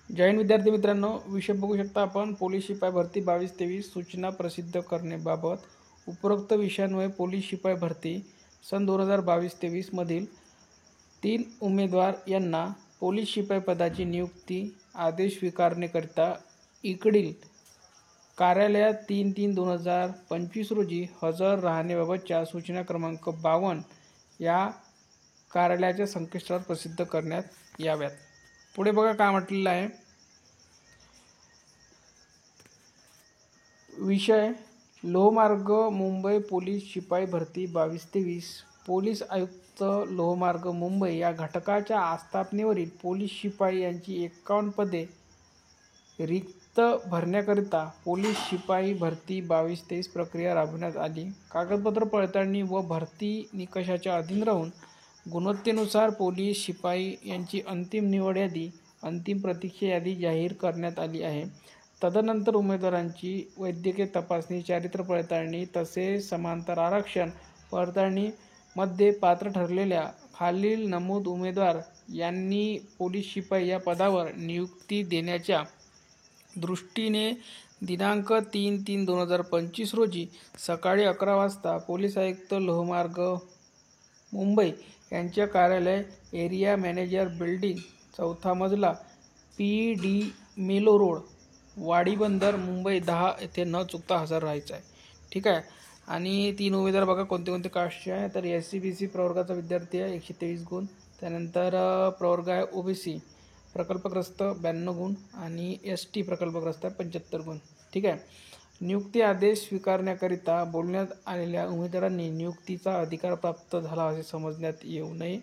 जय हिंद विद्यार्थी मित्रांनो, विषय बघू शकता आपण पोलीस शिपाई भरती 22-23 सूचना प्रसिद्ध करण्याबाबत। उपरोक्त विषयांमुळे पोलीस शिपाई भरती सन 2022-23 मधील 3 उमेदवार यांना पोलीस शिपाई पदाची नियुक्ती आदेश स्वीकारण्याकरिता इकडील कार्यालयात 3/3/2025 रोजी हजर राहण्याबाबतच्या सूचना क्रमांक 52 या कार्यालयाच्या संकेतस्थळात प्रसिद्ध करण्यात याव्यात। पुढे बघा काय म्हटलेलं आहे। विषय लोहमार्ग मुंबई पोलीस शिपाई भरती 22-23 पोलीस आयुक्त लोहमार्ग मुंबई या घटकाच्या आस्थापनेवरील पोलीस शिपाई यांची 51 पदे रिक्त भरण्याकरिता पोलीस शिपाई भरती 22-23 प्रक्रिया राबवण्यात आली। कागदपत्र पडताळणी व भरती निकषाच्या अधीन राहून गुणवत्तेनुसार पोलीस शिपाई यांची अंतिम निवड यादी अंतिम प्रतीक्षा यादी जाहीर करण्यात आली आहे। तदनंतर उमेदवारांची वैद्यकीय तपासणी, चारित्र्य पडताळणी तसेच समांतर आरक्षण पडताळणी मध्ये पात्र ठरलेल्या खालील नमूद उमेदवार यांनी पोलीस शिपाई या पदावर नियुक्ती देण्याच्या दृष्टीने दिनांक 3/3/2025 रोजी सकाळी 11 वाजता पोलीस आयुक्त लोहमार्ग मुंबई यांच्या कार्यालय एरिया मॅनेजर बिल्डिंग 4था मजला PD मेलो रोड वाडी बंदर मुंबई 10 येथे न चुकता हजर राहायचं आहे। ठीक आहे। आणि 3 उमेदवार बघा कोणते कोणते कास्टचे आहे। तर SC/BC प्रवर्गाचा विद्यार्थी आहे 123 गुण, त्यानंतर प्रवर्ग आहे OBC प्रकल्पग्रस्त 92 गुण आणि ST प्रकल्पग्रस्त 75 गुण। ठीक आहे। नियुक्ती आदेश स्वीकारण्याकरिता बोलण्यात आलेल्या उमेदवारांनी नियुक्तीचा अधिकार प्राप्त झाला असे समजण्यात येऊ नये।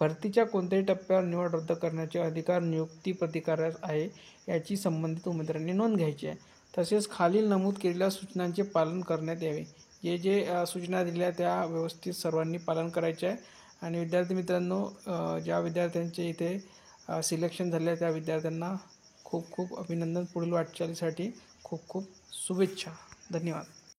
भरतीच्या कोणत्याही टप्प्यावर निवड रद्द करण्याचे अधिकार नियुक्ती प्राधिकाऱ्यास आहे याची संबंधित उमेदवारांनी नोंद घ्यायची आहे। तसेच खालील नमूद केलेल्या सूचनांचे पालन करण्यात यावे। जे सूचना दिल्या त्या व्यवस्थित सर्वांनी पालन करायचे आहे। आणि विद्यार्थी मित्रांनो, ज्या विद्यार्थ्यांचे इथे सिलेक्शन झाले त्या विद्यार्थ्यांना खूप खूप अभिनंदन। पुढील वाटचालीसाठी खूप खूप शुभेच्छा। धन्यवाद।